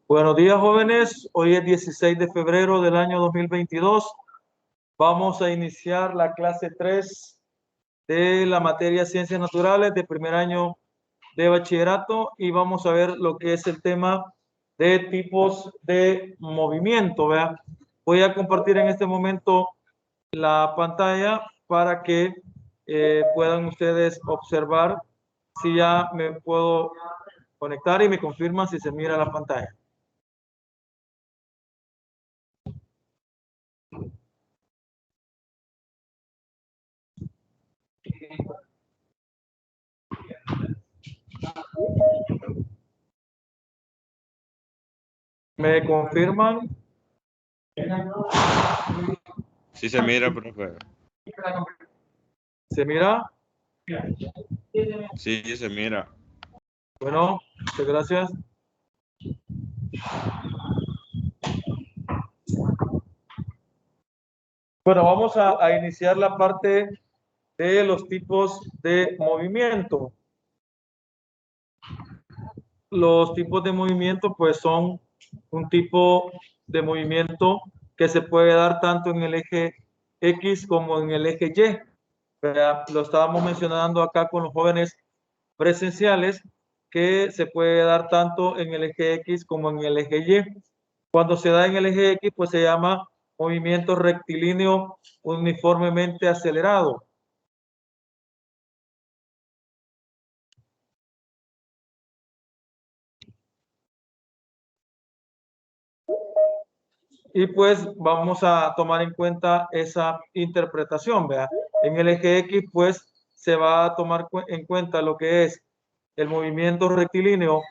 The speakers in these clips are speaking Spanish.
Buenos días, jóvenes. Hoy es 16 de febrero del año 2022. Vamos a iniciar la clase 3 de la materia Ciencias Naturales de primer año de bachillerato y vamos a ver lo que es el tema de tipos de movimiento. ¿Vea? Voy a compartir en este momento la pantalla para que puedan ustedes observar si ya me puedo conectar y me confirman si se mira la pantalla. ¿Me confirman? Sí se mira, profe. ¿Se mira? Sí, se mira. Bueno, muchas gracias. Bueno, vamos a iniciar la parte de los tipos de movimiento. Los tipos de movimiento pues son un tipo de movimiento que se puede dar tanto en el eje X como en el eje Y. Lo estábamos mencionando acá con los jóvenes presenciales, que se puede dar tanto en el eje X como en el eje Y. Cuando se da en el eje X, pues se llama movimiento rectilíneo uniformemente acelerado. Y pues vamos a tomar en cuenta esa interpretación, ¿vea? En el eje X, pues se va a tomar en cuenta lo que es el movimiento rectilíneo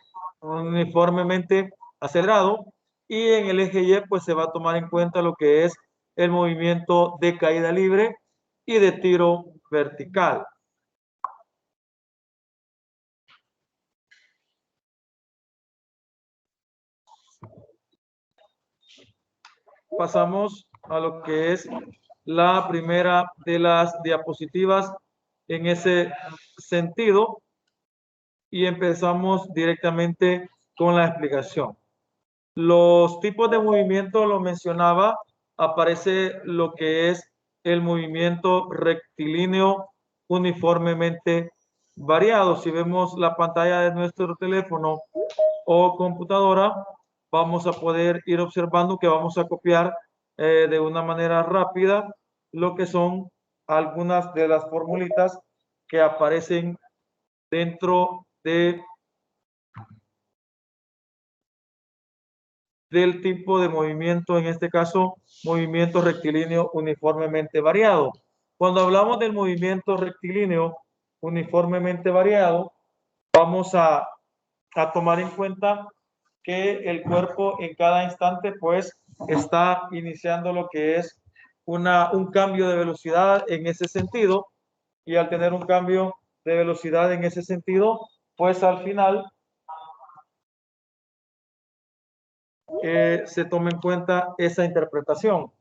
uniformemente acelerado, y en el eje Y, pues se va a tomar en cuenta lo que es el movimiento de caída libre y de tiro vertical. Pasamos a lo que es la primera de las diapositivas en ese sentido y empezamos directamente con la explicación. Los tipos de movimiento lo mencionaba, aparece lo que es el movimiento rectilíneo uniformemente variado. Si vemos la pantalla de nuestro teléfono o computadora, vamos a poder ir observando que vamos a copiar de una manera rápida lo que son algunas de las formulitas que aparecen dentro del tipo de movimiento, en este caso, movimiento rectilíneo uniformemente variado. Cuando hablamos del movimiento rectilíneo uniformemente variado, vamos a tomar en cuenta que el cuerpo en cada instante pues está iniciando lo que es un cambio de velocidad en ese sentido, y al tener un cambio de velocidad en ese sentido, pues al final se toma en cuenta esa interpretación.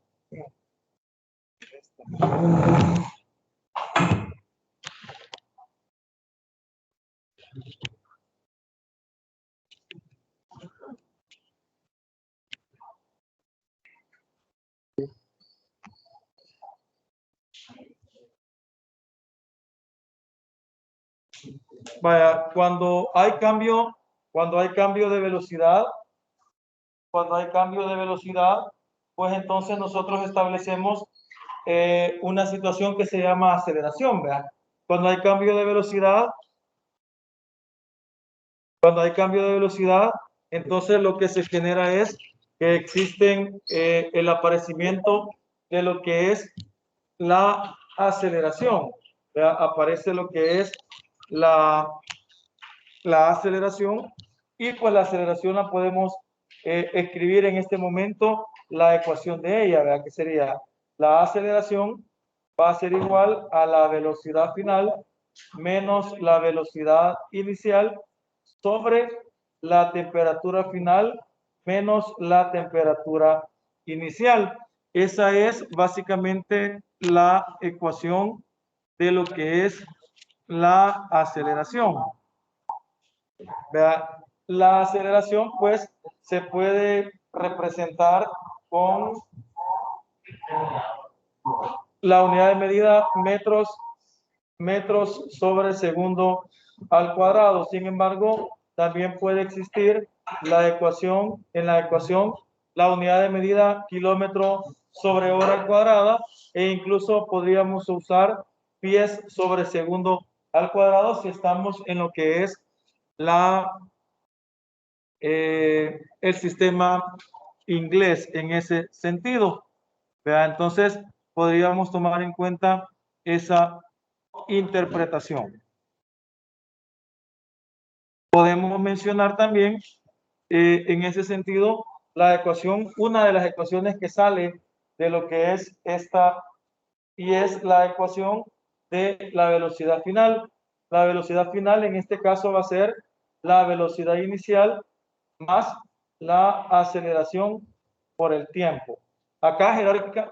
Vaya, cuando hay cambio de velocidad, pues entonces nosotros establecemos una situación que se llama aceleración, ¿verdad? Cuando hay cambio de velocidad, entonces lo que se genera es que existen el aparecimiento de lo que es la aceleración, ¿verdad? Aparece lo que es la aceleración, y pues la aceleración la podemos escribir en este momento la ecuación de ella, ¿verdad? Que sería la aceleración va a ser igual a la velocidad final menos la velocidad inicial sobre la temperatura final menos la temperatura inicial. esa es básicamente la ecuación de lo que es la aceleración. Vea, la aceleración pues se puede representar con la unidad de medida metros sobre segundo al cuadrado. Sin embargo, también puede existir la ecuación, la unidad de medida kilómetro sobre hora cuadrada, e incluso podríamos usar pies sobre segundo al cuadrado si estamos en lo que es el sistema inglés en ese sentido. ¿Vea? Entonces, podríamos tomar en cuenta esa interpretación. Podemos mencionar también en ese sentido la ecuación, una de las ecuaciones que sale de lo que es esta, y es la ecuación de la velocidad final. La velocidad final en este caso va a ser la velocidad inicial más la aceleración por el tiempo. Acá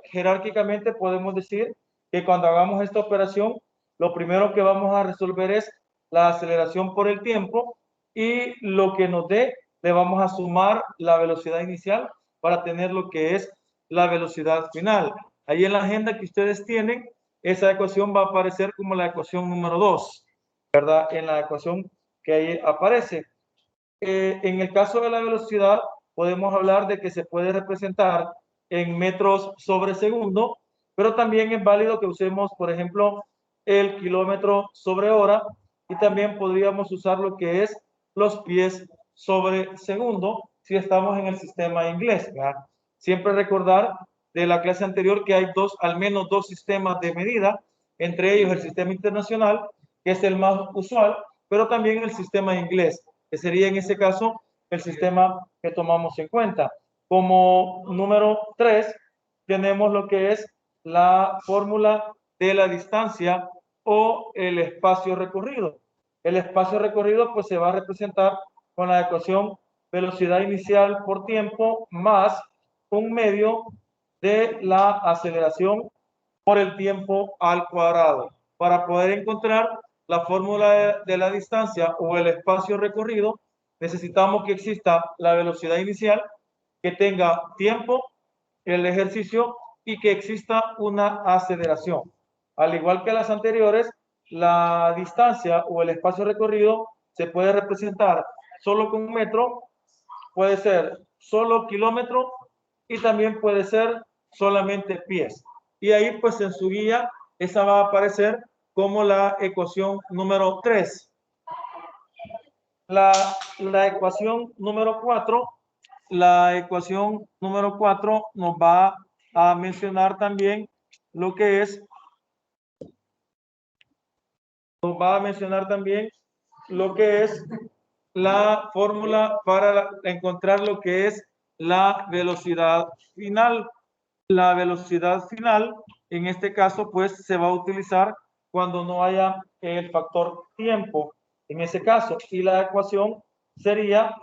jerárquicamente podemos decir que cuando hagamos esta operación, lo primero que vamos a resolver es la aceleración por el tiempo, y lo que nos dé le vamos a sumar la velocidad inicial para tener lo que es la velocidad final. Ahí en la agenda que ustedes tienen, esa ecuación va a aparecer como la ecuación número 2, ¿verdad? En la ecuación que ahí aparece. En el caso de la velocidad, podemos hablar de que se puede representar en metros sobre segundo, pero también es válido que usemos, por ejemplo, el kilómetro sobre hora, y también podríamos usar lo que es los pies sobre segundo si estamos en el sistema inglés, ¿verdad? Siempre recordar de la clase anterior que hay al menos dos sistemas de medida, entre ellos el sistema internacional, que es el más usual, pero también el sistema inglés, que sería en ese caso el sistema que tomamos en cuenta. Como número 3, tenemos lo que es la fórmula de la distancia o el espacio recorrido. El espacio recorrido pues se va a representar con la ecuación velocidad inicial por tiempo más un medio de la aceleración por el tiempo al cuadrado. Para poder encontrar la fórmula de la distancia o el espacio recorrido, necesitamos que exista la velocidad inicial, que tenga tiempo, el ejercicio, y que exista una aceleración. Al igual que las anteriores, la distancia o el espacio recorrido se puede representar solo con metro, puede ser solo kilómetro, y también puede ser solamente pies. Y ahí pues en su guía esa va a aparecer como la ecuación número 3. La ecuación número 4, nos va a mencionar también lo que es, la fórmula para encontrar lo que es la velocidad final. La velocidad final, en este caso, pues se va a utilizar cuando no haya el factor tiempo, en ese caso, y la ecuación sería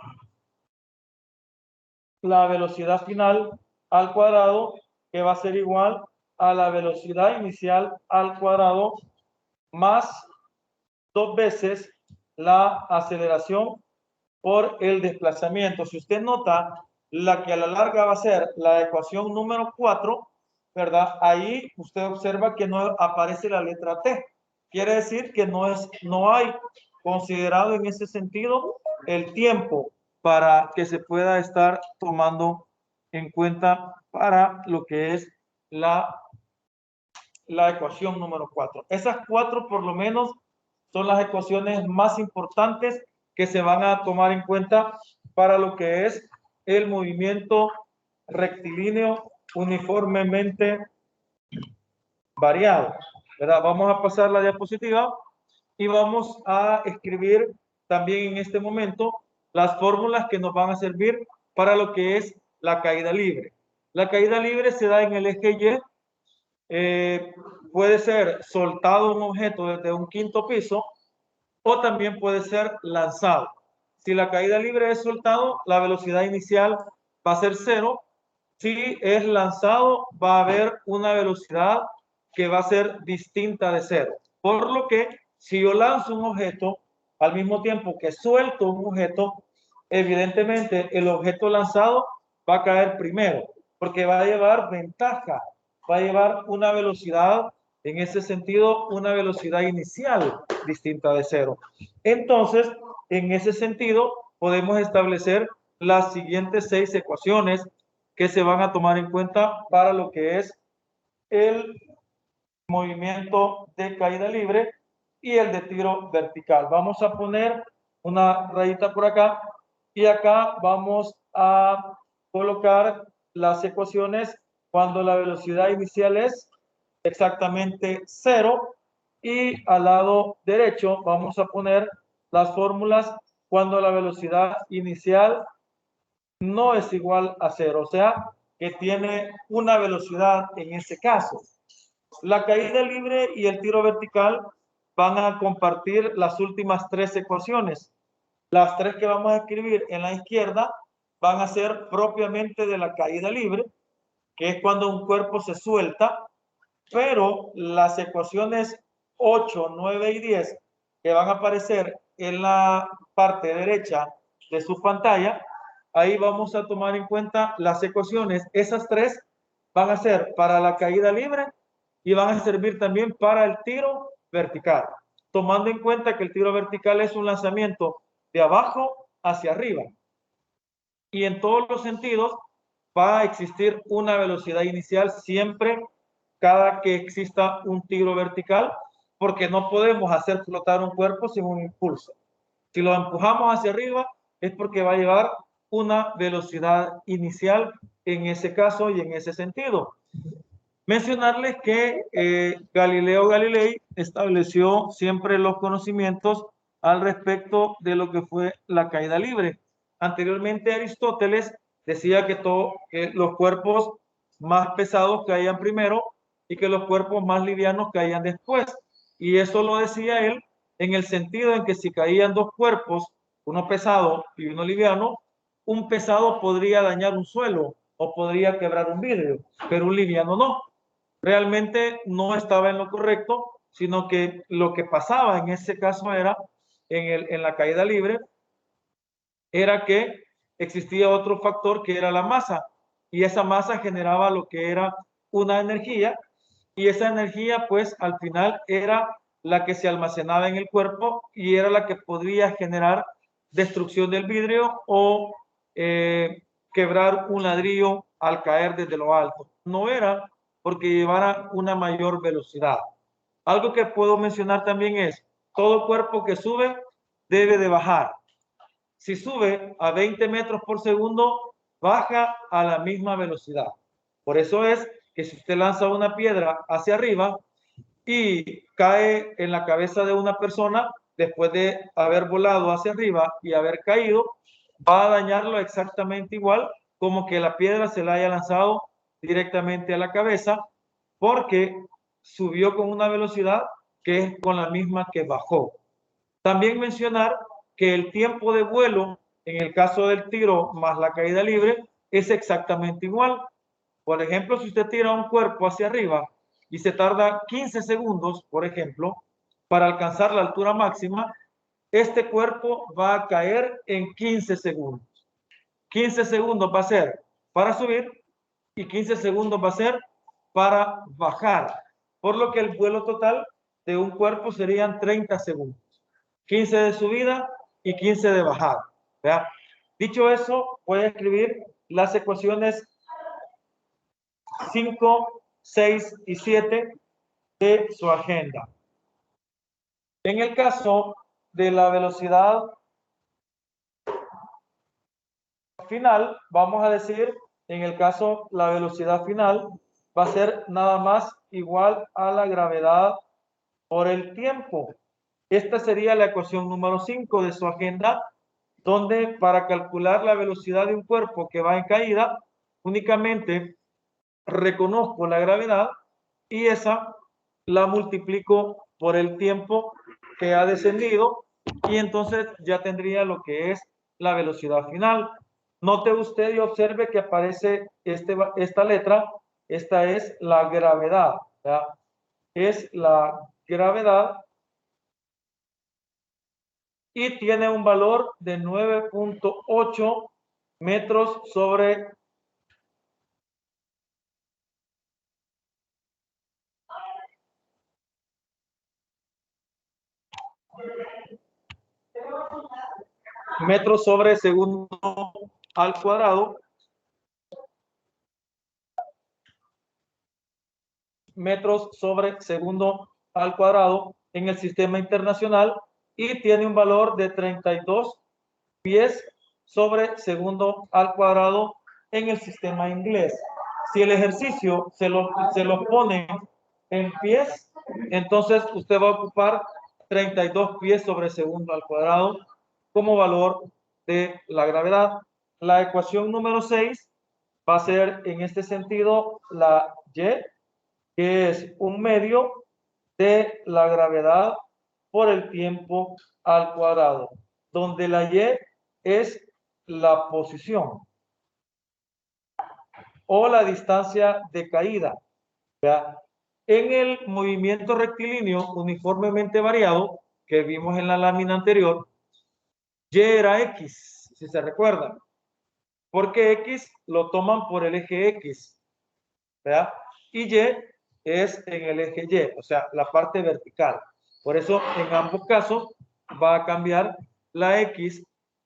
la velocidad final al cuadrado, que va a ser igual a la velocidad inicial al cuadrado más 2 veces la aceleración por el desplazamiento. Si usted nota, la que a la larga va a ser la ecuación número 4, ¿verdad? Ahí usted observa que no aparece la letra T. Quiere decir que no hay considerado en ese sentido el tiempo para que se pueda estar tomando en cuenta para lo que es la ecuación número 4. Esas 4 por lo menos son las ecuaciones más importantes que se van a tomar en cuenta para lo que es el movimiento rectilíneo uniformemente variado, ¿verdad? Vamos a pasar la diapositiva y vamos a escribir también en este momento las fórmulas que nos van a servir para lo que es la caída libre. La caída libre se da en el eje Y. Puede ser soltado un objeto desde un quinto piso, o también puede ser lanzado. Si la caída libre es soltado, la velocidad inicial va a ser 0. Si es lanzado, va a haber una velocidad que va a ser distinta de cero. Por lo que si yo lanzo un objeto al mismo tiempo que suelto un objeto, evidentemente el objeto lanzado va a caer primero, porque va a llevar ventaja, va a llevar una velocidad, en ese sentido, una velocidad inicial distinta de cero. Entonces, en ese sentido, podemos establecer las siguientes 6 ecuaciones que se van a tomar en cuenta para lo que es el movimiento de caída libre y el de tiro vertical. Vamos a poner una rayita por acá y acá vamos a colocar las ecuaciones cuando la velocidad inicial es exactamente 0 y al lado derecho vamos a poner las fórmulas cuando la velocidad inicial no es igual a 0, o sea, que tiene una velocidad en ese caso. La caída libre y el tiro vertical van a compartir las últimas 3 ecuaciones. Las 3 que vamos a escribir en la izquierda van a ser propiamente de la caída libre, que es cuando un cuerpo se suelta, pero las ecuaciones 8, 9 y 10 que van a aparecer en la parte derecha de su pantalla, ahí vamos a tomar en cuenta las ecuaciones. Esas 3 van a ser para la caída libre y van a servir también para el tiro vertical, tomando en cuenta que el tiro vertical es un lanzamiento de abajo hacia arriba. Y en todos los sentidos va a existir una velocidad inicial siempre cada que exista un tiro vertical, porque no podemos hacer flotar un cuerpo sin un impulso. Si lo empujamos hacia arriba es porque va a llevar una velocidad inicial en ese caso y en ese sentido. Mencionarles que Galileo Galilei estableció siempre los conocimientos al respecto de lo que fue la caída libre. Anteriormente Aristóteles decía que los cuerpos más pesados caían primero y que los cuerpos más livianos caían después. Y eso lo decía él en el sentido en que si caían dos cuerpos, uno pesado y uno liviano, un pesado podría dañar un suelo o podría quebrar un vidrio, pero un liviano no. Realmente no estaba en lo correcto, sino que lo que pasaba en ese caso era, en la caída libre, era que existía otro factor que era la masa, y esa masa generaba lo que era una energía, y esa energía pues al final era la que se almacenaba en el cuerpo y era la que podría generar destrucción del vidrio o quebrar un ladrillo al caer desde lo alto. No era porque llevara una mayor velocidad. Algo que puedo mencionar también es, todo cuerpo que sube debe de bajar. Si sube a 20 metros por segundo, baja a la misma velocidad. Por eso es que si usted lanza una piedra hacia arriba y cae en la cabeza de una persona, después de haber volado hacia arriba y haber caído, va a dañarlo exactamente igual como que la piedra se la haya lanzado directamente a la cabeza, porque subió con una velocidad que es con la misma que bajó. También mencionar que el tiempo de vuelo en el caso del tiro más la caída libre es exactamente igual. Por ejemplo, si usted tira un cuerpo hacia arriba y se tarda 15 segundos, por ejemplo, para alcanzar la altura máxima, este cuerpo va a caer en 15 segundos. 15 segundos va a ser para subir y 15 segundos va a ser para bajar, por lo que el vuelo total de un cuerpo serían 30 segundos. 15 de subida y 15 de bajada. ¿Verdad? Dicho eso, voy a escribir las ecuaciones 5, 6 y 7 de su agenda. En el caso de la velocidad final, vamos a decir, en el caso la velocidad final va a ser nada más igual a la gravedad por el tiempo. Esta sería la ecuación número 5 de su agenda, donde para calcular la velocidad de un cuerpo que va en caída, únicamente reconozco la gravedad y esa la multiplico por el tiempo que ha descendido y entonces ya tendría lo que es la velocidad final. Note usted y observe que aparece esta letra. Esta es la gravedad, ¿verdad? Es la gravedad y tiene un valor de 9.8 metros sobre segundo al cuadrado. Metros sobre segundo al cuadrado en el sistema internacional y tiene un valor de 32 pies sobre segundo al cuadrado en el sistema inglés. Si el ejercicio se lo pone en pies, entonces usted va a ocupar 32 pies sobre segundo al cuadrado como valor de la gravedad. La ecuación número 6 va a ser en este sentido la Y, que es un medio de la gravedad por el tiempo al cuadrado, donde la Y es la posición o la distancia de caída. ¿Ya? En el movimiento rectilíneo uniformemente variado que vimos en la lámina anterior, Y era X, si se recuerdan, porque X lo toman por el eje X, ¿verdad? Y Y es en el eje Y, o sea, la parte vertical. Por eso, en ambos casos, va a cambiar la X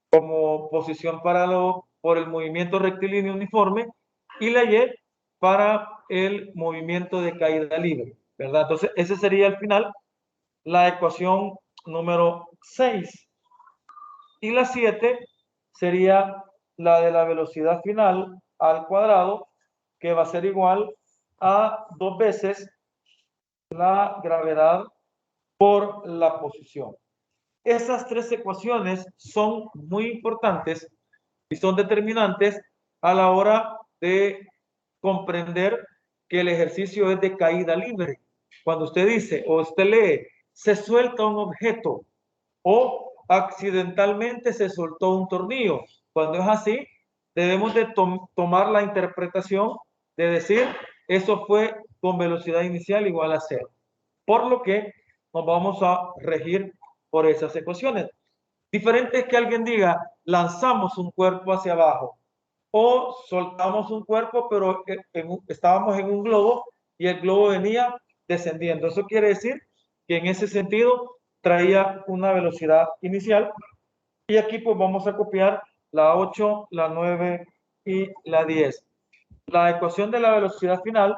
como posición por el movimiento rectilíneo uniforme y la Y para el movimiento de caída libre, ¿verdad? Entonces, ese sería al final la ecuación número 6. Y la 7 sería la de la velocidad final al cuadrado, que va a ser igual a 2 veces la gravedad por la posición. Esas tres ecuaciones son muy importantes y son determinantes a la hora de comprender que el ejercicio es de caída libre. Cuando usted dice o usted lee, se suelta un objeto o accidentalmente se soltó un tornillo. Cuando es así, debemos de tomar la interpretación de decir, eso fue con velocidad inicial igual a 0. Por lo que nos vamos a regir por esas ecuaciones. Diferente es que alguien diga, lanzamos un cuerpo hacia abajo o soltamos un cuerpo, pero estábamos en un globo y el globo venía descendiendo. Eso quiere decir que en ese sentido traía una velocidad inicial. Y aquí pues vamos a copiar la 8, la 9 y la 10. La ecuación de la velocidad final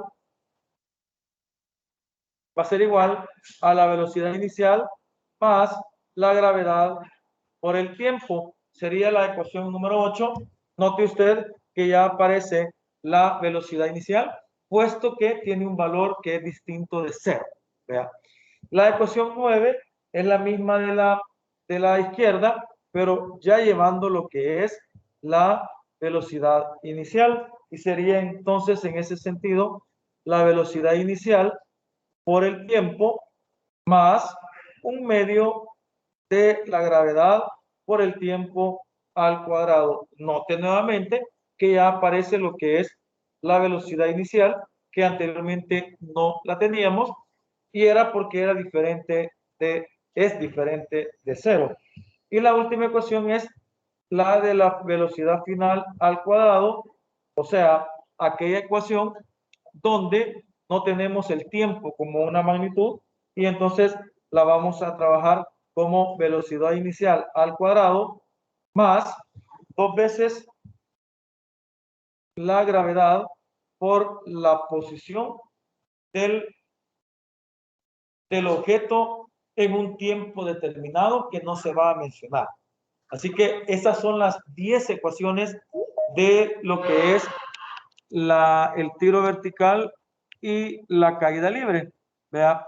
va a ser igual a la velocidad inicial más la gravedad por el tiempo. Sería la ecuación número 8. Note usted que ya aparece la velocidad inicial, puesto que tiene un valor que es distinto de 0. ¿Vea? La ecuación 9 es la misma de la izquierda, pero ya llevando lo que es la velocidad inicial. Y sería entonces, en ese sentido, la velocidad inicial por el tiempo más un medio de la gravedad por el tiempo al cuadrado. Note nuevamente que ya aparece lo que es la velocidad inicial, que anteriormente no la teníamos, y era porque era diferente es diferente de 0. Y la última ecuación es la de la velocidad final al cuadrado, o sea, aquella ecuación donde no tenemos el tiempo como una magnitud y entonces la vamos a trabajar como velocidad inicial al cuadrado más 2 veces la gravedad por la posición del objeto en un tiempo determinado que no se va a mencionar. Así que esas son las 10 ecuaciones de lo que es el tiro vertical y la caída libre, ¿vea?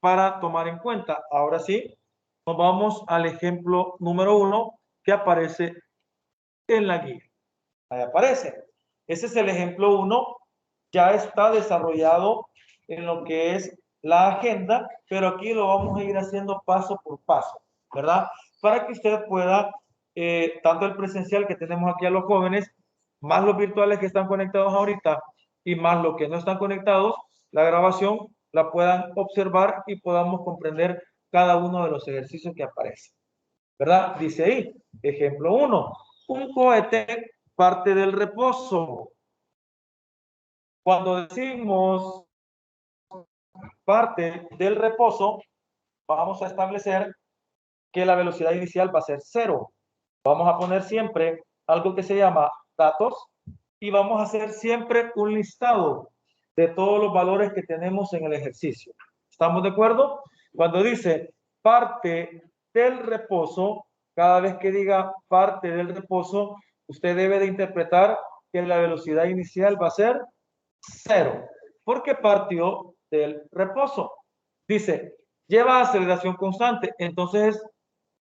Para tomar en cuenta. Ahora sí, nos vamos al ejemplo número 1 que aparece en la guía. Ahí aparece. Ese es el ejemplo 1. Ya está desarrollado en lo que es la agenda, pero aquí lo vamos a ir haciendo paso por paso, ¿verdad? Para que usted pueda tanto el presencial que tenemos aquí a los jóvenes, más los virtuales que están conectados ahorita y más los que no están conectados, la grabación la puedan observar y podamos comprender cada uno de los ejercicios que aparecen. ¿Verdad? Dice ahí, ejemplo 1, un cohete parte del reposo. Cuando decimos parte del reposo, vamos a establecer que la velocidad inicial va a ser 0. Vamos a poner siempre algo que se llama datos y vamos a hacer siempre un listado de todos los valores que tenemos en el ejercicio. ¿Estamos de acuerdo? Cuando dice parte del reposo, cada vez que diga parte del reposo, usted debe de interpretar que la velocidad inicial va a ser 0, porque partió del reposo. Dice, lleva aceleración constante, entonces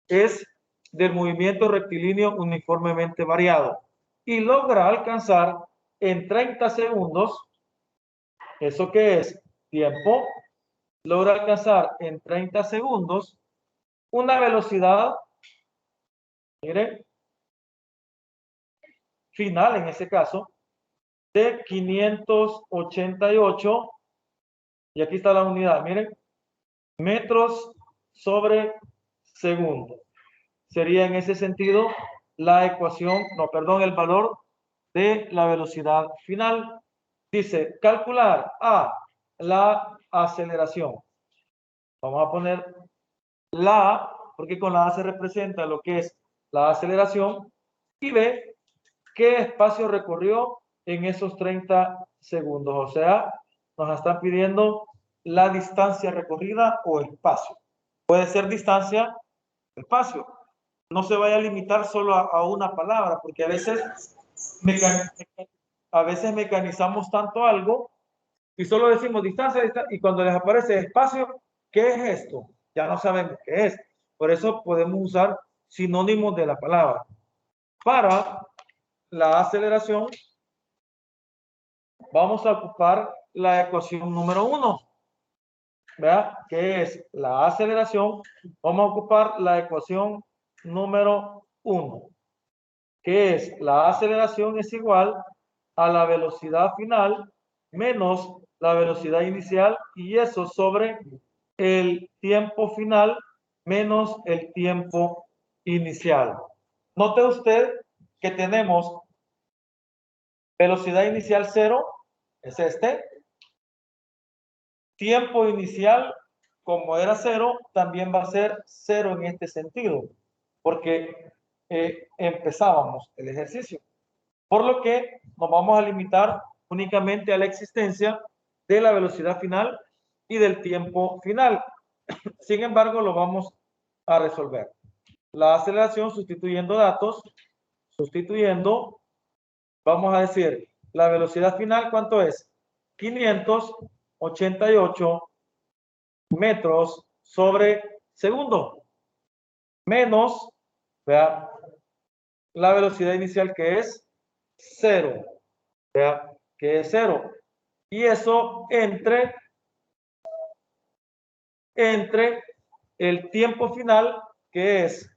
es del movimiento rectilíneo uniformemente variado y logra alcanzar en 30 segundos, ¿eso qué es? Tiempo, logra alcanzar en 30 segundos una velocidad, mire, final en ese caso, de 588, y aquí está la unidad, miren, metros sobre segundo. Sería en ese sentido la ecuación, no, perdón, el valor de la velocidad final. Dice, calcular A, la aceleración. Vamos a poner la A, porque con la A se representa lo que es la aceleración, y B, qué espacio recorrió en esos 30 segundos. O sea, nos están pidiendo la distancia recorrida o espacio. Puede ser distancia, espacio. No se vaya a limitar solo a una palabra, porque a veces mecanizamos tanto algo y solo decimos distancia, y cuando les aparece espacio, ¿qué es esto? Ya no sabemos qué es. Por eso podemos usar sinónimos de la palabra. Para la aceleración, vamos a ocupar la ecuación número 1. ¿Verdad? ¿Qué es la aceleración? Vamos a ocupar la ecuación número 1. Que es la aceleración es igual a la velocidad final menos la velocidad inicial, y eso sobre el tiempo final menos el tiempo inicial. Note usted que tenemos velocidad inicial 0, es este. Tiempo inicial, como era 0, también va a ser 0 en este sentido, porque empezábamos el ejercicio. Por lo que nos vamos a limitar únicamente a la existencia de la velocidad final y del tiempo final. Sin embargo, lo vamos a resolver. La aceleración sustituyendo datos, vamos a decir, la velocidad final, ¿cuánto es? 588 metros sobre segundo, menos, vea, la velocidad inicial que es 0, vea, que es 0. Y eso entre el tiempo final, que es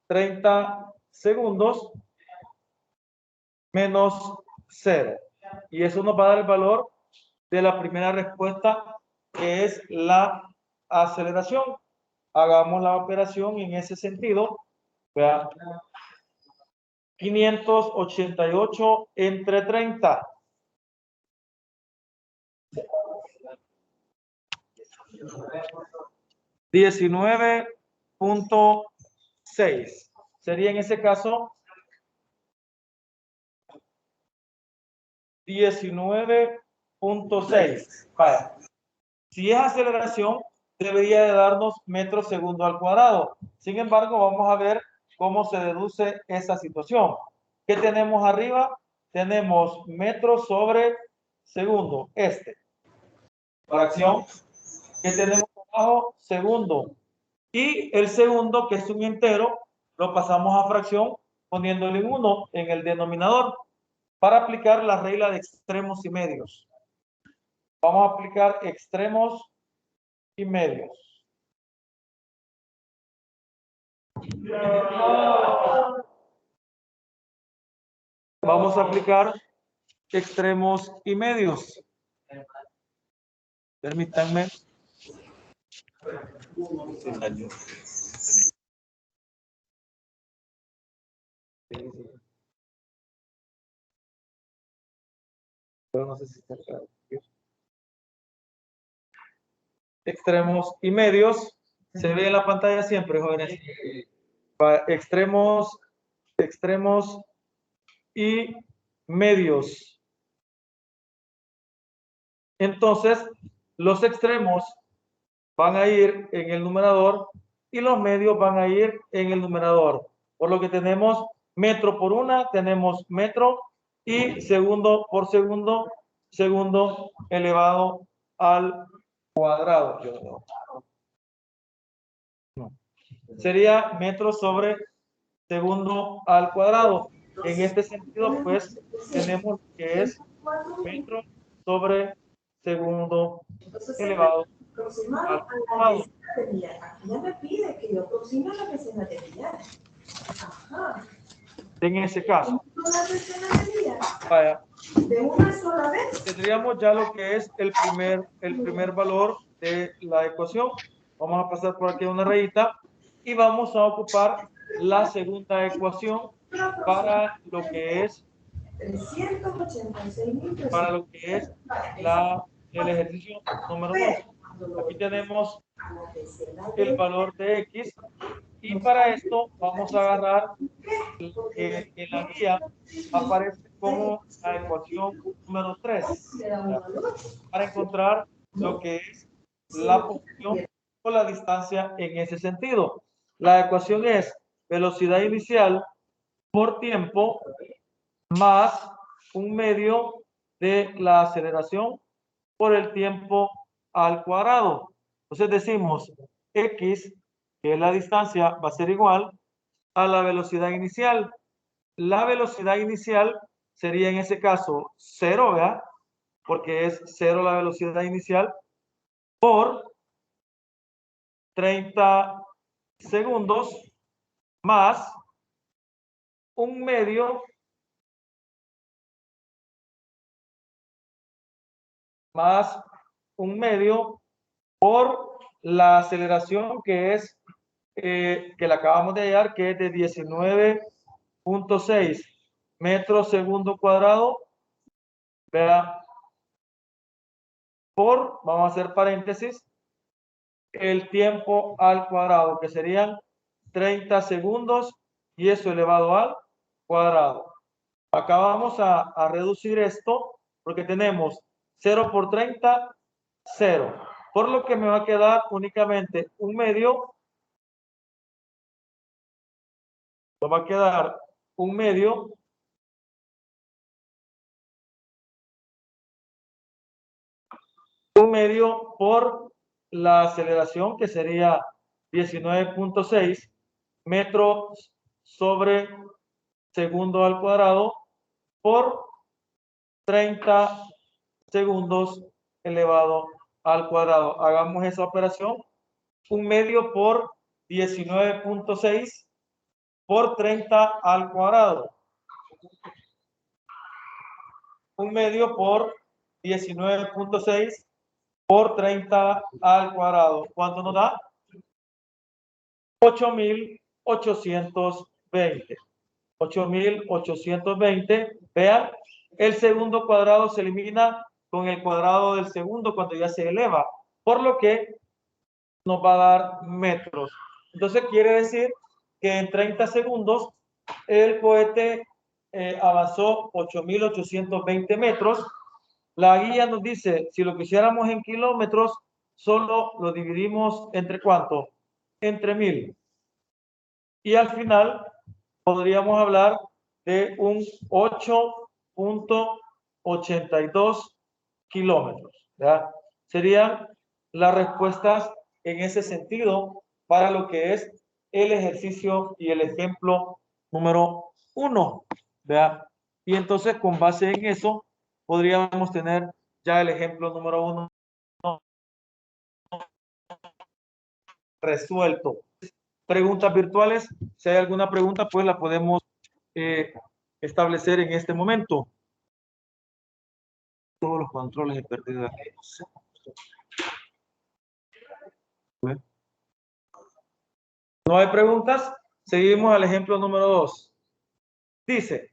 30 segundos, menos 0. Y eso nos va a dar el valor de la primera respuesta, que es la aceleración. Hagamos la operación en ese sentido. Vean, 588 entre 30. 19.6. Sería en ese caso 19.6. Vaya. Si es aceleración, debería de darnos metros segundo al cuadrado. Sin embargo, vamos a ver cómo se deduce esa situación. ¿Qué tenemos arriba? Tenemos metros sobre segundo, fracción. ¿Qué tenemos abajo? Segundo. Y el segundo, que es un entero, lo pasamos a fracción poniéndole 1 en el denominador para aplicar la regla de extremos y medios. Vamos a aplicar extremos y medios. vamos a aplicar extremos y medios. Permítanme. Pero no sé si está claro. Extremos y medios. Se ve en la pantalla siempre, jóvenes. Extremos y medios. Entonces, los extremos van a ir en el numerador y los medios van a ir en el numerador. Por lo que tenemos metro por una, tenemos metro y segundo por segundo, segundo elevado al cuadrado. Sería metro sobre segundo al cuadrado. En este sentido, pues, tenemos que es metro sobre segundo elevado al cuadrado. Aquí ya me pide que yo aproxime a la vecina de Villar. Ajá. En ese caso, Una vecina de Villar. vaya, De una sola vez. tendríamos ya lo que es el primer valor de la ecuación. Vamos a pasar por aquí una rayita y vamos a ocupar la segunda ecuación para lo que es 386.000. para lo que es el ejercicio número 2. Aquí tenemos el valor de X y para esto vamos a agarrar en la guía aparece como la ecuación número 3 para encontrar lo que es la posición o la distancia en ese sentido. La ecuación es velocidad inicial por tiempo más un medio de la aceleración por el tiempo al cuadrado. Entonces decimos X, que es la distancia, va a ser igual a la velocidad inicial. La velocidad inicial sería en ese caso 0, ¿verdad? Porque es 0 la velocidad inicial por 30 segundos más un medio por la aceleración que es que la acabamos de hallar, que es de 19.6 metros segundo cuadrado, vea, por, vamos a hacer paréntesis, el tiempo al cuadrado, que serían 30 segundos y eso elevado al cuadrado. Acá vamos a reducir esto porque tenemos 0 por 30, 0. Por lo que me va a quedar únicamente un medio. Nos va a quedar un medio por la aceleración, que sería 19.6 metros sobre segundo al cuadrado por 30 segundos elevado al cuadrado. Hagamos esa operación. Un medio por 19.6 por 30 al cuadrado. Un medio por 19.6 por 30 al cuadrado. ¿Cuánto nos da? 8.820. 8.820. Vean, el segundo cuadrado se elimina con el cuadrado del segundo cuando ya se eleva, por lo que nos va a dar metros. Entonces quiere decir que en 30 segundos el cohete avanzó 8.820 metros. La guía nos dice, si lo quisiéramos en kilómetros, solo lo dividimos entre ¿cuánto? Entre 1000. Y al final podríamos hablar de un 8.82 kilómetros. ¿Ya? Serían las respuestas en ese sentido para lo que es el ejercicio y el ejemplo número 1. ¿Ya? Y entonces con base en eso podríamos tener ya el ejemplo número 1 resuelto. Preguntas virtuales, si hay alguna pregunta, pues la podemos establecer en este momento. Todos los controles he perdido aquí. ¿No hay preguntas? Seguimos al ejemplo número 2. Dice,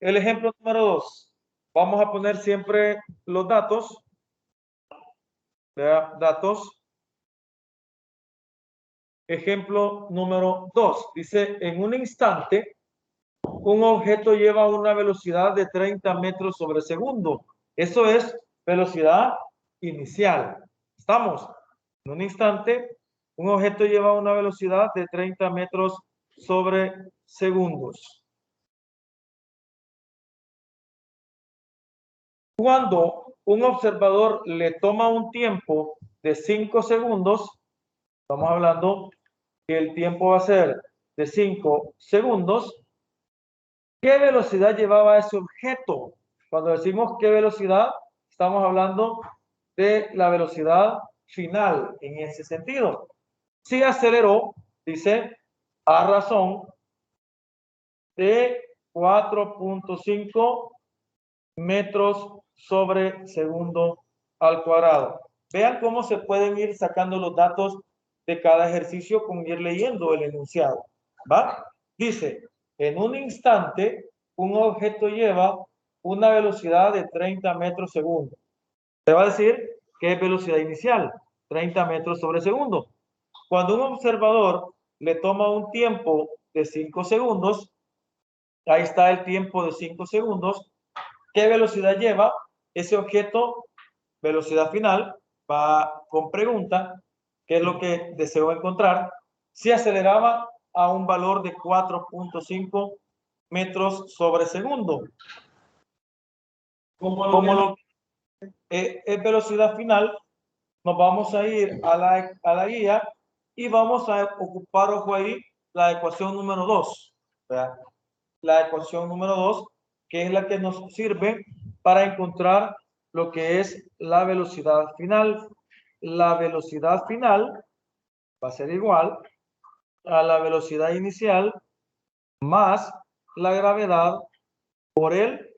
el ejemplo número 2. Vamos a poner siempre los datos. Vea, datos. Ejemplo número 2. Dice, en un instante, un objeto lleva una velocidad de 30 metros sobre segundo. Eso es velocidad inicial. ¿Estamos? En un instante, un objeto lleva una velocidad de 30 metros sobre segundos. Cuando un observador le toma un tiempo de 5 segundos, estamos hablando que el tiempo va a ser de 5 segundos, ¿qué velocidad llevaba ese objeto? Cuando decimos qué velocidad, estamos hablando de la velocidad final en ese sentido. Si aceleró, dice, a razón de 4.5 metros sobre segundo al cuadrado. Vean cómo se pueden ir sacando los datos de cada ejercicio con ir leyendo el enunciado. ¿Va? Dice, en un instante, un objeto lleva una velocidad de 30 metros segundo. Se va a decir que es velocidad inicial, 30 metros sobre segundo. Cuando un observador le toma un tiempo de 5 segundos, ahí está el tiempo de 5 segundos, ¿qué velocidad lleva ese objeto? Velocidad final, va con pregunta, ¿qué es lo que deseo encontrar? Si aceleraba a un valor de 4.5 metros sobre segundo. Como lo es velocidad final, nos vamos a ir a la guía y vamos a ocupar, ojo ahí, la ecuación número 2. La ecuación número 2, que es la que nos sirve para encontrar lo que es la velocidad final. La velocidad final va a ser igual a la velocidad inicial más la gravedad por el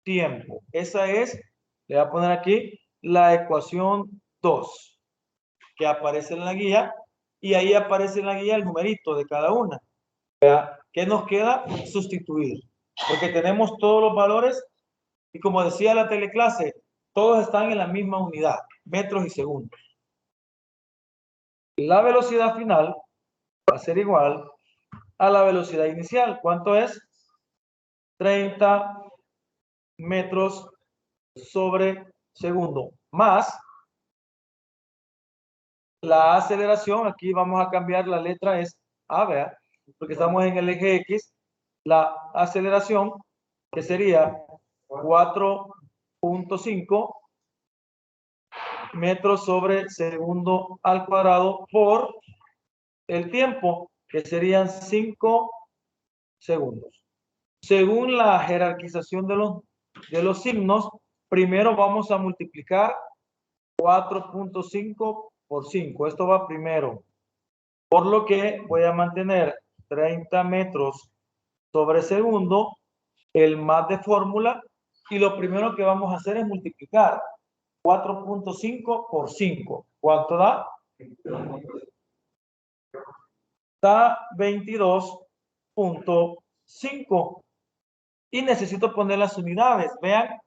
tiempo. Esa es, le voy a poner aquí, la ecuación 2, que aparece en la guía, y ahí aparece en la guía el numerito de cada una. ¿Qué nos queda? Sustituir. Porque tenemos todos los valores y como decía la teleclase, todos están en la misma unidad, metros y segundos. La velocidad final va a ser igual a la velocidad inicial. ¿Cuánto es? 30 metros sobre segundo. Más la aceleración, aquí vamos a cambiar la letra, es A, vea, porque estamos en el eje X. La aceleración, que sería 4.5 metros sobre segundo al cuadrado por el tiempo, que serían 5 segundos. Según la jerarquización de los signos, primero vamos a multiplicar 4.5 por 5. Esto va primero. Por lo que voy a mantener 30 metros sobre segundo, el más de fórmula, y lo primero que vamos a hacer es multiplicar 4.5 por 5. ¿Cuánto da? Da 22.5. Y necesito poner las unidades. Vean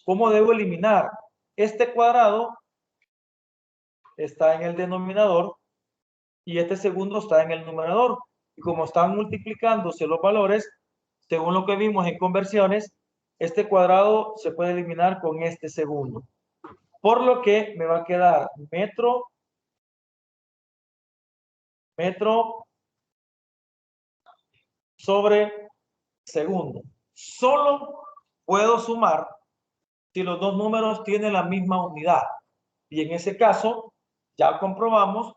cómo debo eliminar. Este cuadrado está en el denominador y este segundo está en el numerador. Y como están multiplicándose los valores, según lo que vimos en conversiones, este cuadrado se puede eliminar con este segundo. Por lo que me va a quedar metro sobre segundo. Solo puedo sumar si los dos números tienen la misma unidad. Y en ese caso, ya comprobamos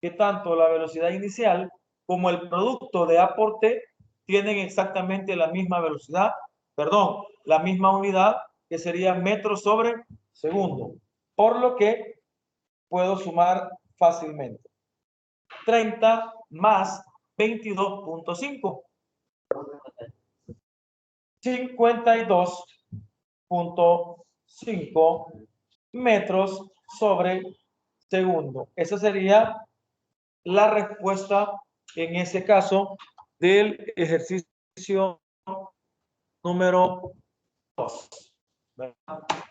que tanto la velocidad inicial como el producto de A por T tienen exactamente la misma velocidad, perdón, la misma unidad, que sería metros sobre segundo. Por lo que puedo sumar fácilmente. 30 más 22.5. 52.5 metros sobre segundo. Esa sería la respuesta en ese caso del ejercicio número 2.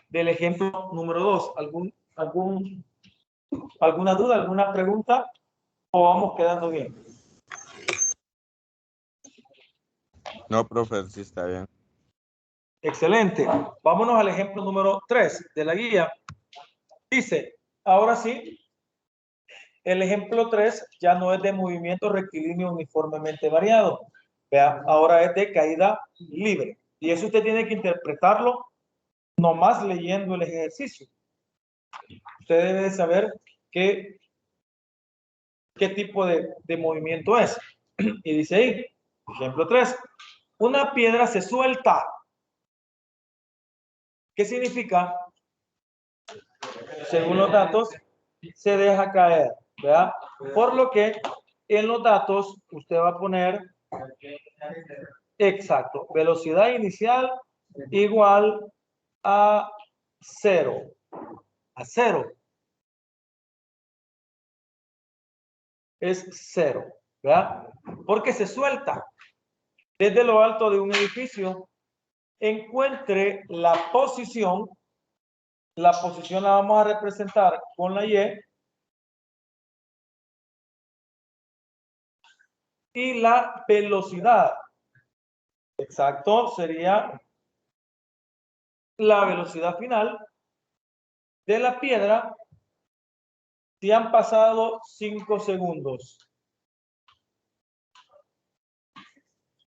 Del ejemplo número 2. ¿Alguna duda, alguna pregunta? ¿O vamos quedando bien? No, profe, sí está bien. Excelente. Vámonos al ejemplo número 3 de la guía. Dice, ahora sí, el ejemplo 3 ya no es de movimiento rectilíneo uniformemente variado. Vea, ahora es de caída libre. Y eso usted tiene que interpretarlo nomás leyendo el ejercicio. Usted debe saber qué tipo de movimiento es. Y dice ahí, ejemplo 3, una piedra se suelta. ¿Qué significa? Según los datos, se deja caer, ¿verdad? Por lo que en los datos usted va a poner, exacto, velocidad inicial igual a 0. A 0. Es 0, ¿verdad? Porque se suelta desde lo alto de un edificio. Encuentre la posición. La posición la vamos a representar con la Y. Y la velocidad. Exacto, sería la velocidad final de la piedra si han pasado 5 segundos.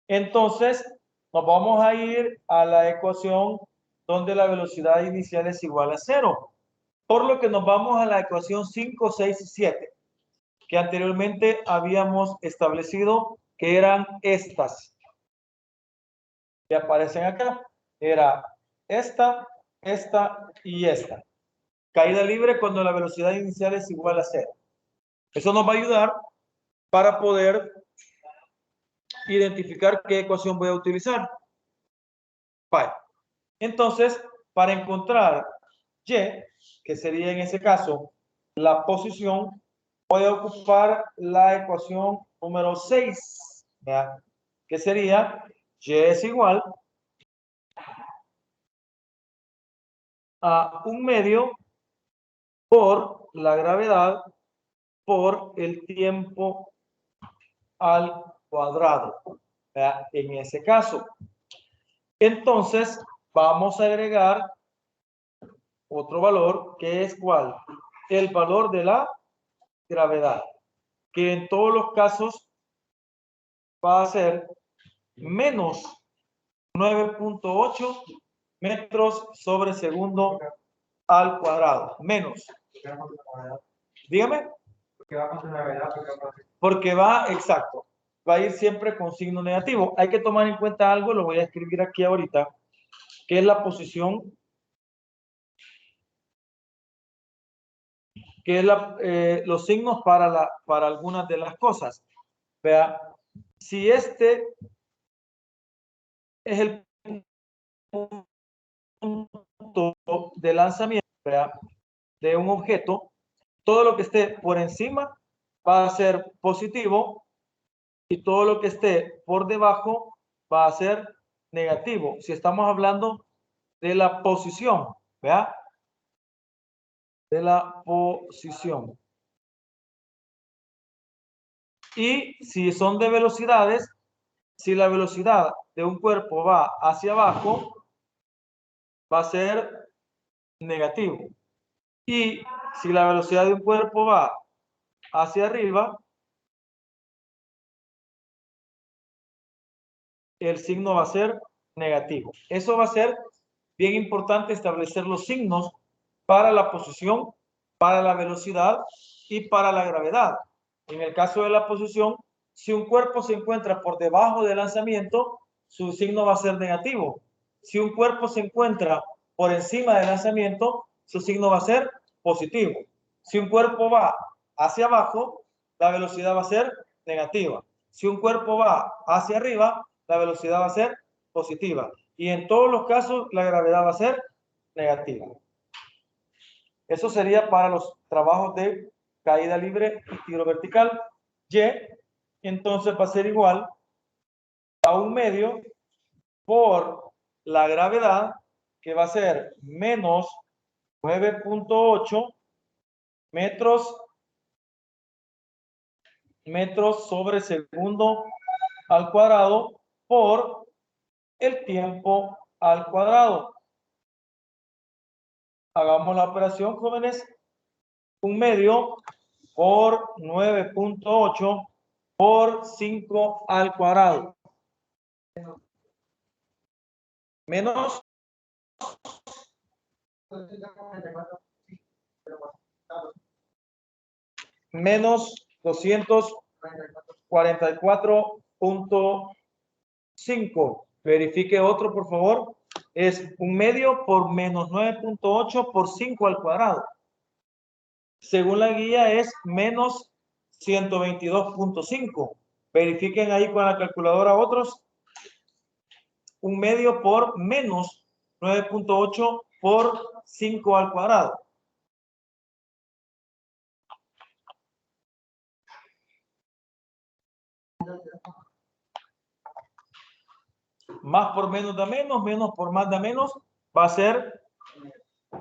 Entonces, nos vamos a ir a la ecuación donde la velocidad inicial es igual a 0. Por lo que nos vamos a la ecuación 5, 6 y 7, que anteriormente habíamos establecido que eran estas. Que aparecen acá. Era esta, esta y esta. Caída libre cuando la velocidad inicial es igual a 0. Eso nos va a ayudar para poder identificar qué ecuación voy a utilizar. Vale. Entonces, para encontrar Y, que sería en ese caso la posición, voy a ocupar la ecuación número 6, ¿ya? Que sería Y es igual a 1/2 por la gravedad por el tiempo al cuadrado, ¿ya? En ese caso. Entonces, vamos a agregar otro valor que es ¿cuál? El valor de la gravedad, que en todos los casos va a ser menos 9.8 metros sobre segundo al cuadrado. Menos. Dígame. Porque va, exacto, va a ir siempre con signo negativo. Hay que tomar en cuenta algo, lo voy a escribir aquí ahorita, que es la posición, que es los signos para algunas de las cosas. Vea, si este es el punto de lanzamiento, vea, de un objeto, todo lo que esté por encima va a ser positivo y todo lo que esté por debajo va a ser negativo. Si estamos hablando de la posición, ¿vea? De la posición. Y si son de velocidades, si la velocidad de un cuerpo va hacia abajo, va a ser negativo. Y si la velocidad de un cuerpo va hacia arriba, el signo va a ser negativo. Eso va a ser bien importante, establecer los signos para la posición, para la velocidad y para la gravedad. En el caso de la posición, si un cuerpo se encuentra por debajo del lanzamiento, su signo va a ser negativo. Si un cuerpo se encuentra por encima del lanzamiento, su signo va a ser positivo. Si un cuerpo va hacia abajo, la velocidad va a ser negativa. Si un cuerpo va hacia arriba, la velocidad va a ser positiva. y en todos los casos la gravedad va a ser negativa. Eso sería para los trabajos de caída libre y tiro vertical. Y entonces va a ser igual a 1/2 por la gravedad, que va a ser menos 9.8 metros sobre segundo al cuadrado por el tiempo al cuadrado. Hagamos la operación, jóvenes. 1/2 por 9.8 por 5 al cuadrado. Menos 244.5. Verifique otro, por favor. Es 1/2 por menos 9.8 por 5 al cuadrado. Según la guía es menos 122.5. Verifiquen ahí con la calculadora otros. 1/2 por menos 9.8 por 5 al cuadrado. Más por menos da menos, menos por más da menos, va a ser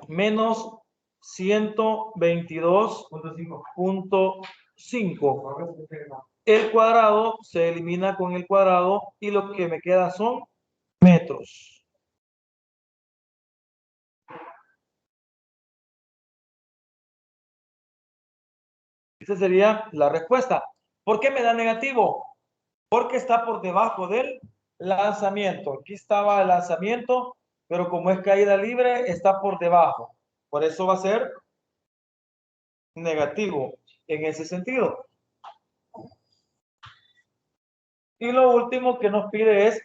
menos 122.5. El cuadrado se elimina con el cuadrado y lo que me queda son metros. Esa sería la respuesta. ¿Por qué me da negativo? Porque está por debajo del lanzamiento. Aquí estaba el lanzamiento, pero como es caída libre, está por debajo. Por eso va a ser negativo en ese sentido. Y lo último que nos pide es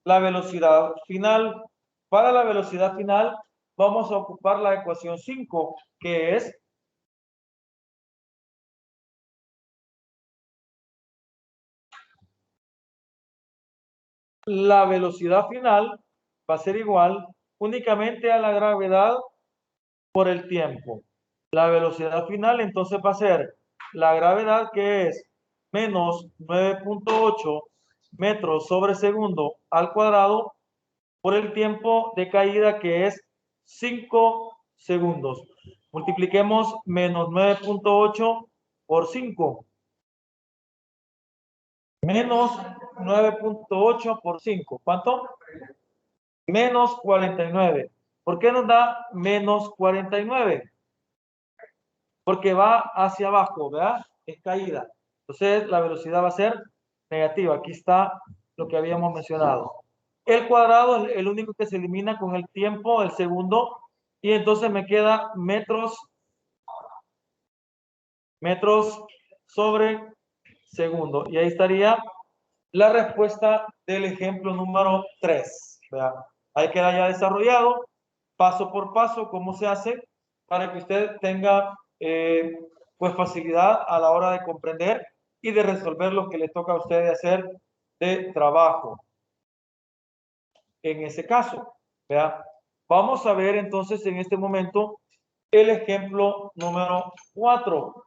la velocidad final. Para la velocidad final vamos a ocupar la ecuación 5, que es la velocidad final va a ser igual únicamente a la gravedad por el tiempo. La velocidad final entonces va a ser la gravedad, que es menos 9.8 metros sobre segundo al cuadrado por el tiempo de caída, que es 5 segundos. Multipliquemos menos 9.8 por 5. Menos 9.8 por 5. ¿Cuánto? Menos 49. ¿Por qué nos da menos 49? Porque va hacia abajo, ¿verdad? Es caída. Entonces la velocidad va a ser negativa. Aquí está lo que habíamos mencionado. El cuadrado es el único que se elimina con el tiempo, el segundo, y entonces me queda metros sobre segundo. Y ahí estaría la respuesta del ejemplo número 3. ¿Verdad? Ahí queda ya desarrollado, paso por paso, cómo se hace, para que usted tenga pues facilidad a la hora de comprender y de resolver lo que le toca a usted de hacer de trabajo. En ese caso, ¿verdad? Vamos a ver entonces en este momento el ejemplo número 4.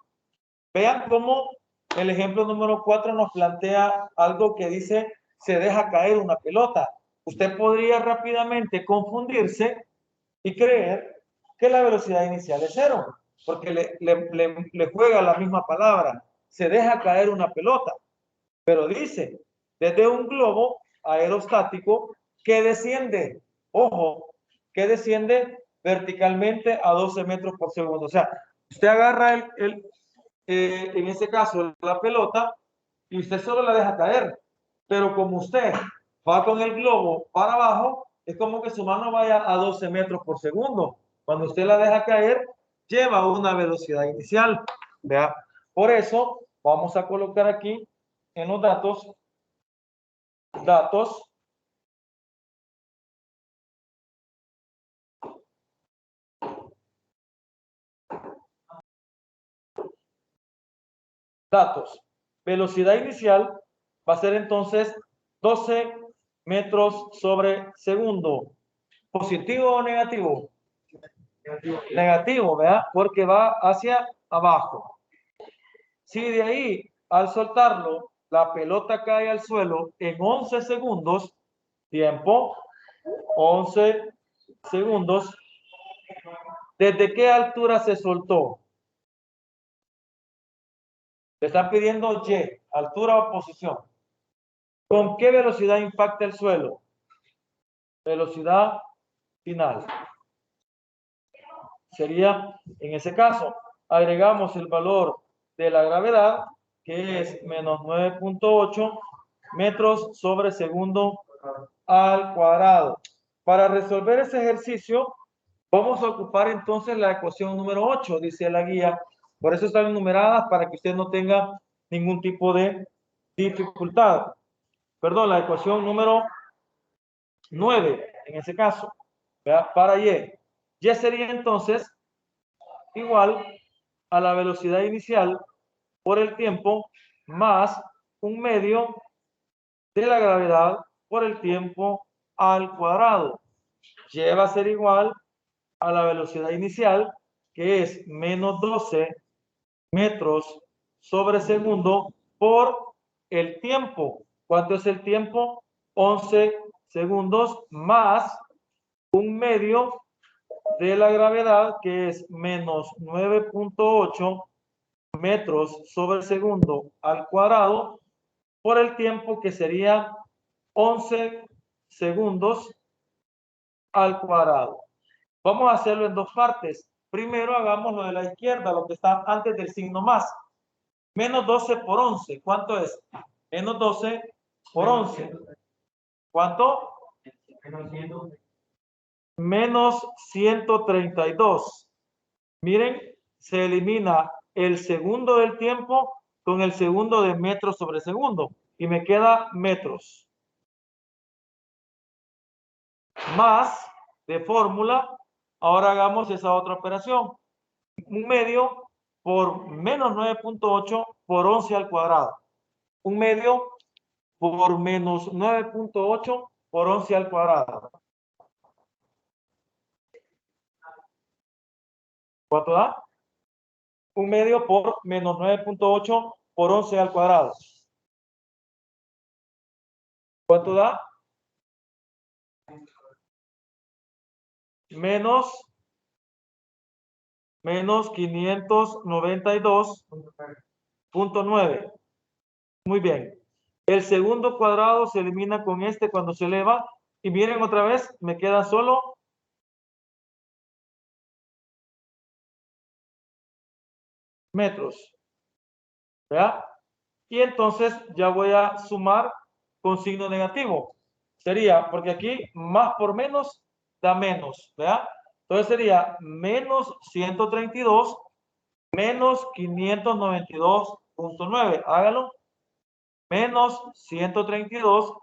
Vean cómo el ejemplo número 4 nos plantea algo que dice: se deja caer una pelota. Usted podría rápidamente confundirse y creer que la velocidad inicial es 0, porque le juega la misma palabra, se deja caer una pelota. Pero dice, desde un globo aerostático que desciende, ojo, que desciende verticalmente a 12 metros por segundo. O sea, usted agarra en ese caso, la pelota, y usted solo la deja caer. Pero como usted va con el globo para abajo, es como que su mano vaya a 12 metros por segundo. Cuando usted la deja caer, lleva una velocidad inicial. ¿Vea? Por eso, vamos a colocar aquí en los datos, velocidad inicial va a ser entonces 12 metros sobre segundo. ¿Positivo o negativo? Negativo, ¿verdad? Porque va hacia abajo. Si de ahí, al soltarlo, la pelota cae al suelo en 11 segundos, tiempo, 11 segundos, ¿desde qué altura se soltó? Le están pidiendo Y, altura o posición. ¿Con qué velocidad impacta el suelo? Velocidad final. Sería, en ese caso, agregamos el valor de la gravedad, que es menos 9.8 metros sobre segundo al cuadrado. Para resolver ese ejercicio, vamos a ocupar entonces la ecuación número 8, dice la guía. Por eso están enumeradas para que usted no tenga ningún tipo de dificultad. Perdón, la ecuación número 9, en ese caso, ¿verdad? Para Y. Y sería entonces igual a la velocidad inicial por el tiempo más un medio de la gravedad por el tiempo al cuadrado. Y va a ser igual a la velocidad inicial, que es menos 12 metros sobre segundo por el tiempo. ¿Cuánto es el tiempo? 11 segundos más un medio de la gravedad, que es menos 9.8 metros sobre segundo al cuadrado por el tiempo, que sería 11 segundos al cuadrado. Vamos a hacerlo en dos partes. Primero hagamos lo de la izquierda, lo que está antes del signo más. Menos 12 por 11. ¿Cuánto es? Menos 12 por 11. ¿Cuánto? Menos 132. Miren, se elimina el segundo del tiempo con el segundo de metros sobre segundo. Y me queda metros. Más de fórmula. Ahora hagamos esa otra operación. Un medio por menos 9.8 por 11 al cuadrado. Un medio por menos 9.8 por 11 al cuadrado. ¿Cuánto da? Un medio por menos 9.8 por 11 al cuadrado. ¿Cuánto da? Menos 592.9. Muy bien. El segundo cuadrado se elimina con este cuando se eleva. Y miren otra vez, me queda solo metros. ¿Verdad? Y entonces ya voy a sumar con signo negativo. Sería, porque aquí más por menos da menos, ¿verdad? Entonces sería menos 132 menos 592.9. Hágalo. Menos 132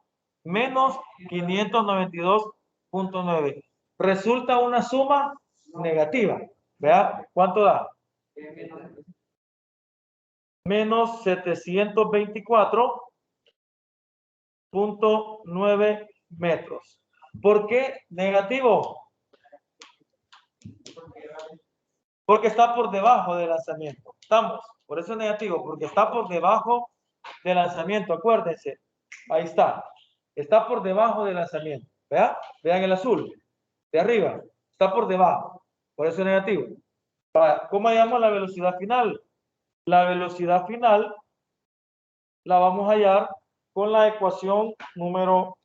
menos 592.9. Resulta una suma negativa. ¿Verdad? ¿Cuánto da? Menos 724.9 metros. ¿Por qué negativo? Porque está por debajo del lanzamiento. ¿Estamos? Por eso es negativo, porque está por debajo del lanzamiento. Acuérdense. Ahí está. Está por debajo del lanzamiento. ¿Vean? Vean el azul. De arriba. Está por debajo. Por eso es negativo. ¿Cómo hallamos la velocidad final? La velocidad final la vamos a hallar con la ecuación número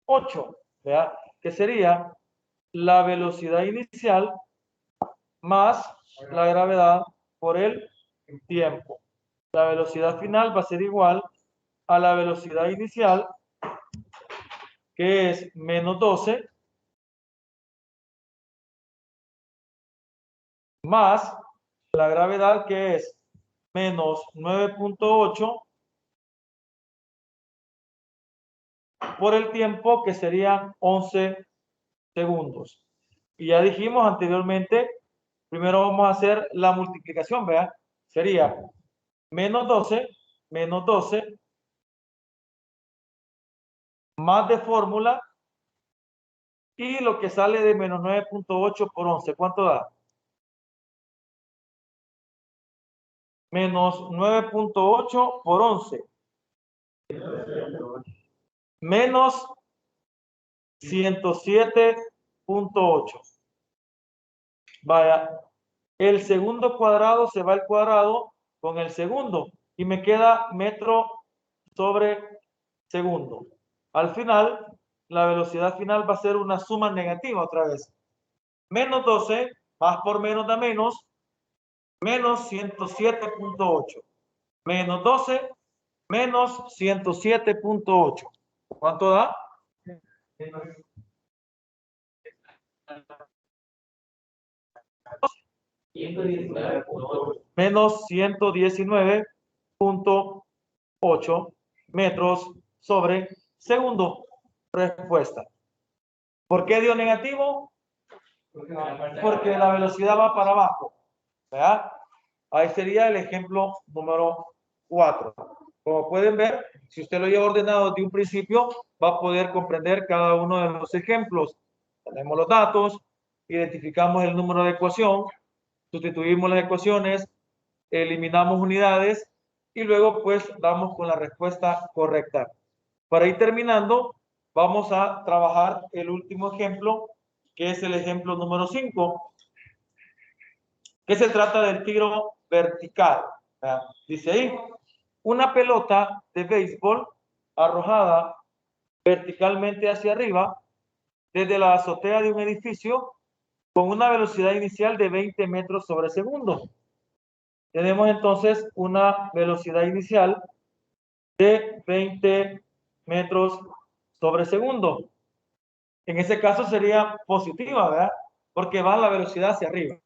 8, ¿verdad? Que sería la velocidad inicial más la gravedad por el tiempo. La velocidad final va a ser igual a la velocidad inicial, que es menos 12, más la gravedad, que es menos 9.8 por el tiempo, que serían 11 segundos. Y ya dijimos anteriormente, primero vamos a hacer la multiplicación, ¿verdad? Sería menos 12 más de fórmula, y lo que sale de menos 9.8 por 11, ¿cuánto da? Menos 9.8 por 11. Menos 107.8. Vaya, el segundo cuadrado se va al cuadrado con el segundo y me queda metro sobre segundo. Al final, la velocidad final va a ser una suma negativa otra vez. Menos 12, más por menos da menos, menos 107.8. Menos 12, menos 107.8. ¿Cuánto da? Menos 119.8 metros sobre segundo. Respuesta. ¿Por qué dio negativo? Porque la velocidad va para abajo. ¿Verdad? Ahí sería el ejemplo número 4. Como pueden ver, si usted lo lleva ordenado de un principio, va a poder comprender cada uno de los ejemplos. Tenemos los datos, identificamos el número de ecuación, sustituimos las ecuaciones, eliminamos unidades y luego pues damos con la respuesta correcta. Para ir terminando, vamos a trabajar el último ejemplo, que es el ejemplo número 5, que se trata del tiro vertical. Dice ahí, una pelota de béisbol arrojada verticalmente hacia arriba desde la azotea de un edificio con una velocidad inicial de 20 metros sobre segundo. Tenemos entonces una velocidad inicial de 20 metros sobre segundo. En ese caso sería positiva, ¿verdad? Porque va a la velocidad hacia arriba.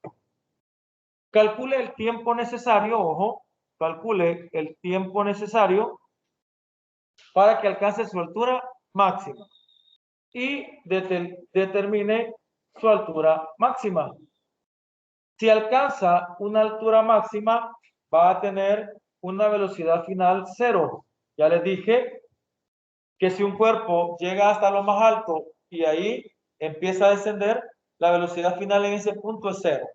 Calcule el tiempo necesario, ojo, calcule el tiempo necesario para que alcance su altura máxima y determine su altura máxima. Si alcanza una altura máxima, va a tener una velocidad final 0. Ya les dije que si un cuerpo llega hasta lo más alto y ahí empieza a descender, la velocidad final en ese punto es 0.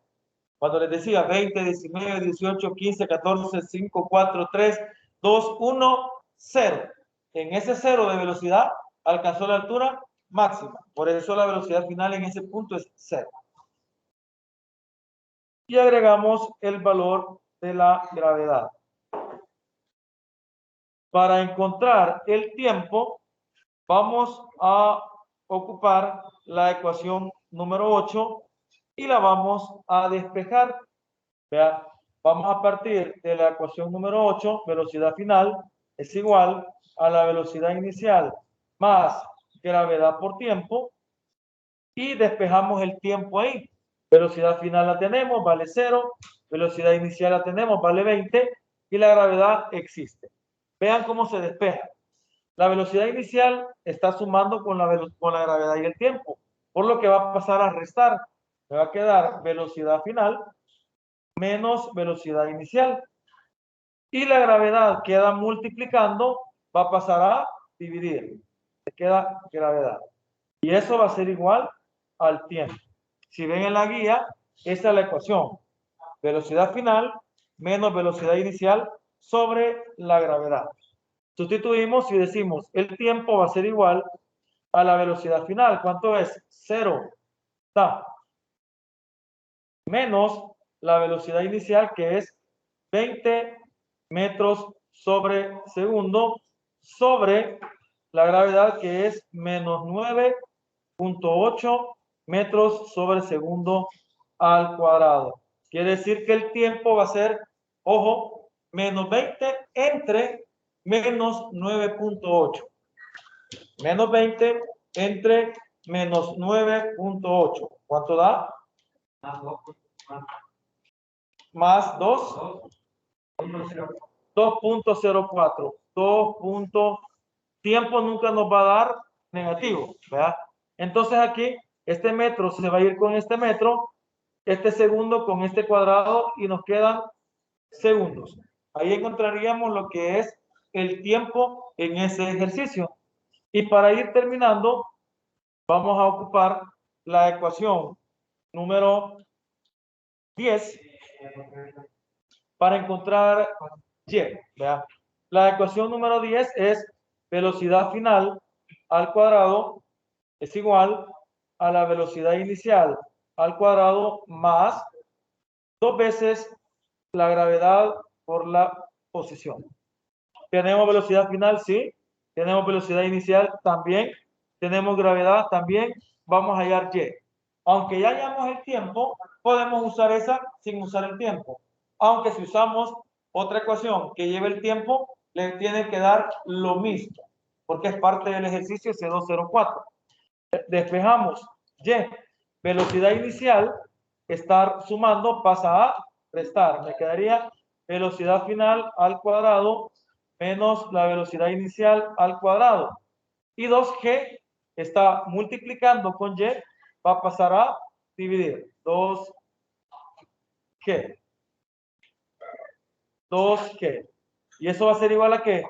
Cuando les decía 20, 19, 18, 15, 14, 5, 4, 3, 2, 1, 0. En ese 0 de velocidad alcanzó la altura máxima. Por eso la velocidad final en ese punto es 0. Y agregamos el valor de la gravedad. Para encontrar el tiempo, vamos a ocupar la ecuación número 8 y la vamos a despejar. Vea, vamos a partir de la ecuación número 8, velocidad final es igual a la velocidad inicial más gravedad por tiempo, y despejamos el tiempo ahí. Velocidad final la tenemos, vale 0, velocidad inicial la tenemos, vale 20, y la gravedad existe. Vean cómo se despeja. La velocidad inicial está sumando con la gravedad y el tiempo, por lo que va a pasar a restar. Me va a quedar velocidad final menos velocidad inicial. Y la gravedad queda multiplicando, va a pasar a dividir. Se queda gravedad. Y eso va a ser igual al tiempo. Si ven en la guía, esa es la ecuación. Velocidad final menos velocidad inicial sobre la gravedad. Sustituimos y decimos, el tiempo va a ser igual a la velocidad final. ¿Cuánto es? 0. Está. Menos la velocidad inicial, que es 20 metros sobre segundo, sobre la gravedad, que es menos 9.8 metros sobre segundo al cuadrado. Quiere decir que el tiempo va a ser, ojo, menos 20 entre menos 9.8. Menos 20 entre menos 9.8. ¿Cuánto da? Más 2. 2.04. Tiempo nunca nos va a dar negativo, ¿verdad? Entonces aquí, este metro se va a ir con este metro, este segundo con este cuadrado, y nos quedan segundos. Ahí encontraríamos lo que es el tiempo en ese ejercicio. Y para ir terminando, vamos a ocupar la ecuación número 10 para encontrar y. ¿Vea? La ecuación número 10 es velocidad final al cuadrado es igual a la velocidad inicial al cuadrado más 2 veces la gravedad por la posición. ¿Tenemos velocidad final? Sí. ¿Tenemos velocidad inicial? También. ¿Tenemos gravedad? También. Vamos a hallar y. Aunque ya hayamos el tiempo, podemos usar esa sin usar el tiempo. Aunque si usamos otra ecuación que lleve el tiempo, le tiene que dar lo mismo, porque es parte del ejercicio C204. Despejamos y. Velocidad inicial, estar sumando, pasa a restar. Me quedaría velocidad final al cuadrado menos la velocidad inicial al cuadrado. Y 2G está multiplicando con Y, va a pasar a dividir. 2G. 2G. Y eso va a ser igual a ¿qué?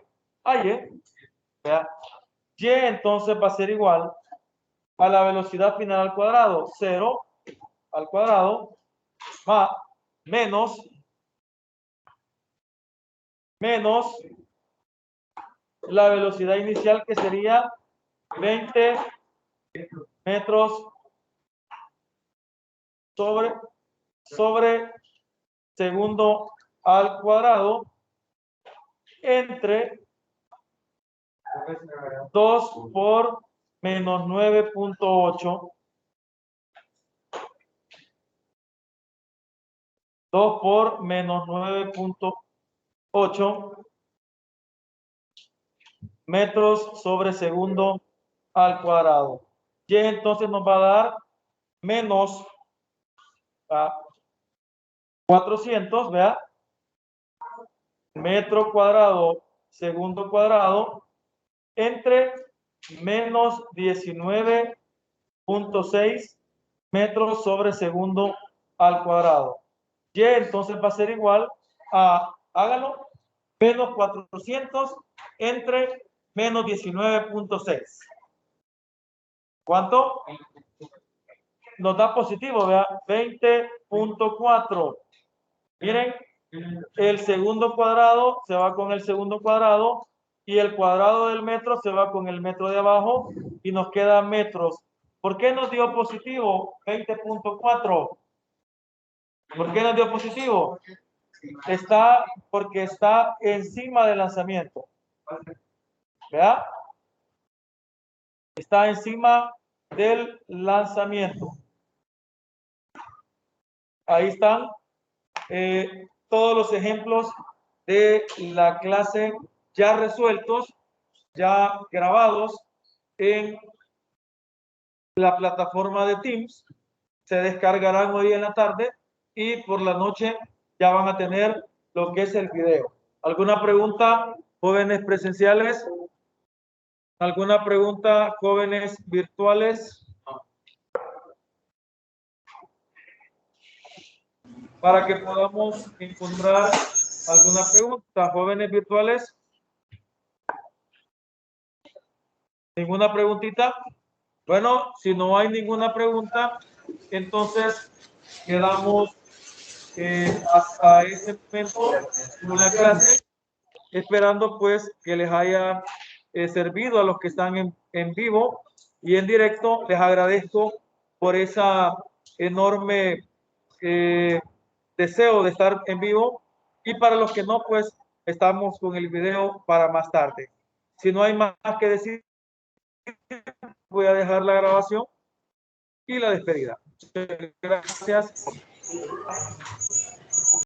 A Y. ¿Vea? Y entonces va a ser igual a la velocidad final al cuadrado. 0 al cuadrado más menos la velocidad inicial, que sería 20 metros sobre segundo al cuadrado, entre 2 por menos 9.8. 2 por menos 9.8 metros sobre segundo al cuadrado. Y entonces nos va a dar menos 400, ¿vea? Metro cuadrado, segundo cuadrado, entre menos 19.6 metros sobre segundo al cuadrado. Y entonces va a ser igual a, hágalo, menos 400 entre menos 19.6. ¿Cuánto? Nos da positivo, vea, 20.4. Miren, el segundo cuadrado se va con el segundo cuadrado y el cuadrado del metro se va con el metro de abajo y nos queda metros. ¿Por qué nos dio positivo 20.4? ¿Por qué nos dio positivo? Porque está encima del lanzamiento. ¿Verdad? Está encima del lanzamiento. Ahí están todos los ejemplos de la clase ya resueltos, ya grabados en la plataforma de Teams. Se descargarán hoy en la tarde y por la noche ya van a tener lo que es el video. ¿Alguna pregunta, jóvenes presenciales? ¿Alguna pregunta, jóvenes virtuales? Para que podamos encontrar alguna pregunta, jóvenes virtuales. ¿Ninguna preguntita? Bueno, si no hay ninguna pregunta, entonces quedamos hasta este momento con la clase, esperando pues que les haya servido a los que están en vivo y en directo. Les agradezco por esa enorme deseo de estar en vivo, y para los que no, pues estamos con el video para más tarde. Si no hay más que decir, voy a dejar la grabación y la despedida. Muchas gracias.